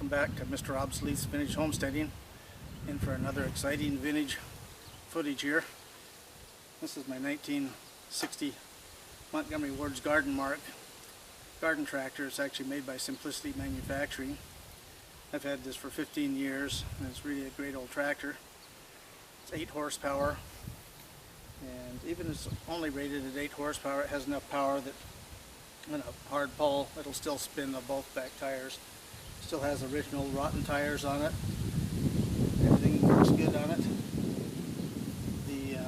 back to Mr. Obsolete's Vintage Homesteading, in for another exciting vintage footage here. This is my 1960 Montgomery Ward's Garden Mark garden tractor. It's actually made by Simplicity Manufacturing. I've had this for 15 years and it's really a great old tractor. It's 8 horsepower, and even if it's only rated at 8 horsepower, it has enough power that in a hard pull it'll still spin the both back tires. Still has original rotten tires on it. Everything works good on it. The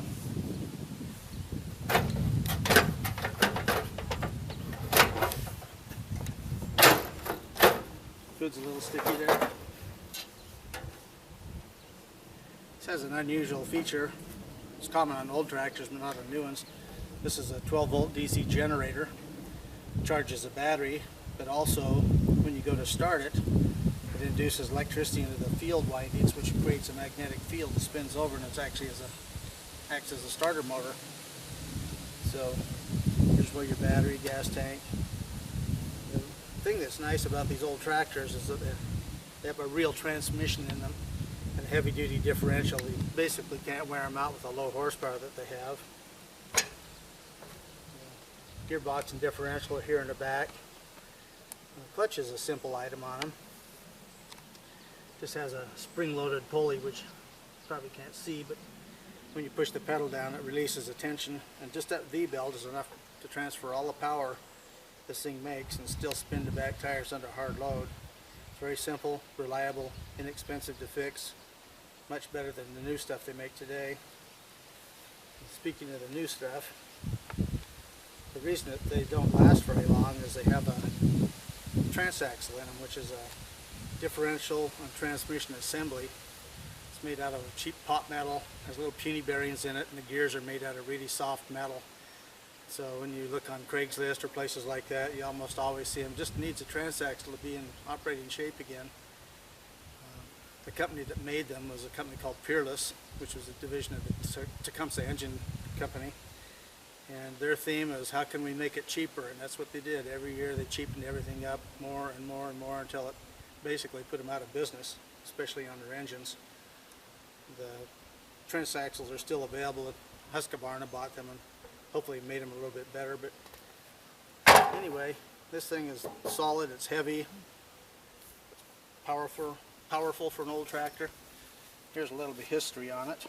hood's a little sticky there. This has an unusual feature. It's common on old tractors but not on new ones. This is a 12 volt DC generator. It charges a battery, but also when you go to start it, it induces electricity into the field windings, which creates a magnetic field that spins over, and it's actually acts as a starter motor. So here's where your battery, gas tank. The thing that's nice about these old tractors is that they have a real transmission in them and a heavy duty differential. You basically can't wear them out with the low horsepower that they have. Gearbox and differential are here in the back. The clutch is a simple item on them. Just has a spring-loaded pulley, which you probably can't see, but when you push the pedal down it releases the tension, and just that V-belt is enough to transfer all the power this thing makes and still spin the back tires under hard load. It's very simple, reliable, inexpensive to fix, much better than the new stuff they make today. And speaking of the new stuff, the reason that they don't last very long is they have a transaxle in them, which is a differential and transmission assembly. It's made out of cheap pot metal, has little puny bearings in it, and the gears are made out of really soft metal. So when you look on Craigslist or places like that, you almost always see them. Just needs a transaxle to be in operating shape again. The company that made them was a company called Peerless, which was a division of the Tecumseh Engine Company. And their theme is, how can we make it cheaper? And that's what they did. Every year they cheapened everything up more and more and more until it basically put them out of business, especially on their engines. The transaxles are still available at Husqvarna. Bought them and hopefully made them a little bit better. But anyway, this thing is solid, it's heavy, powerful for an old tractor. Here's a little bit of history on it.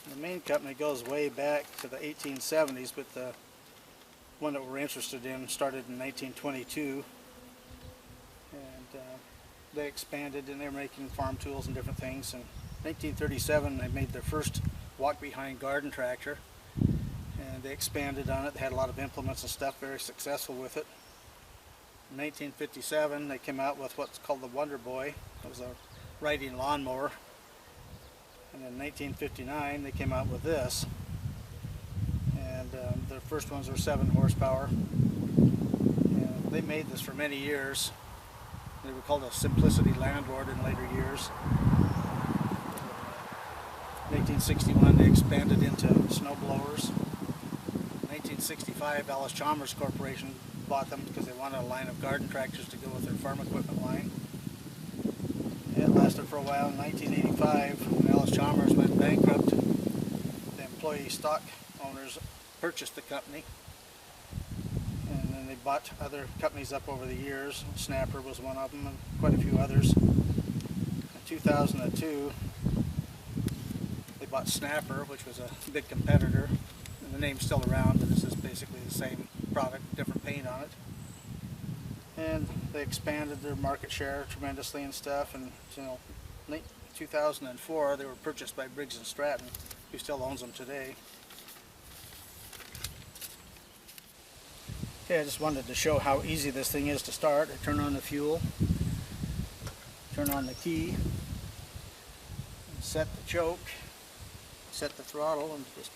The main company goes way back to the 1870s, but the one that we're interested in started in 1922, and they expanded and they're making farm tools and different things. In 1937 they made their first walk-behind garden tractor, and they expanded on it. They had a lot of implements and stuff, very successful with it. In 1957 they came out with what's called the Wonder Boy. It was a riding lawnmower. And in 1959 they came out with this, and their first ones were 7 horsepower. And they made this for many years. They were called a Simplicity Landlord in later years. In 1961 they expanded into snow blowers. In 1965 Alice Chalmers Corporation bought them because they wanted a line of garden tractors to go with their farm equipment line. It lasted for a while. In 1985, when Alice Chalmers went bankrupt, the employee stock owners purchased the company, and then they bought other companies up over the years. Snapper was one of them, and quite a few others. In 2002, they bought Snapper, which was a big competitor, and the name's still around, but this is basically the same product, different paint on it. And they expanded their market share tremendously and stuff, and late 2004 they were purchased by Briggs & Stratton, who still owns them today. Okay, I just wanted to show how easy this thing is to start. I turn on the fuel, turn on the key, set the choke, set the throttle, and just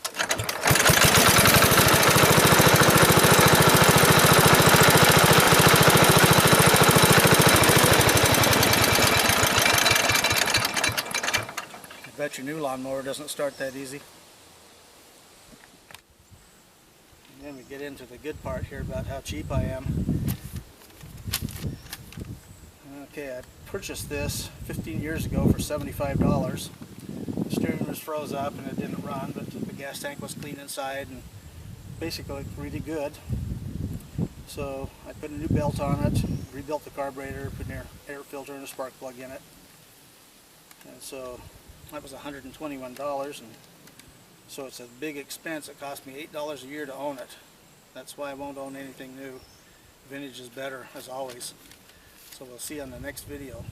I bet your new lawnmower doesn't start that easy. And then we get into the good part here about how cheap I am. Okay, I purchased this 15 years ago for $75. The steering was froze up and it didn't run, but the gas tank was clean inside and basically really good. So I put a new belt on it, rebuilt the carburetor, put an air filter and a spark plug in it. And so that was $121, and so it's a big expense. It cost me $8 a year to own it. That's why I won't own anything new. Vintage is better, as always. So we'll see you on the next video.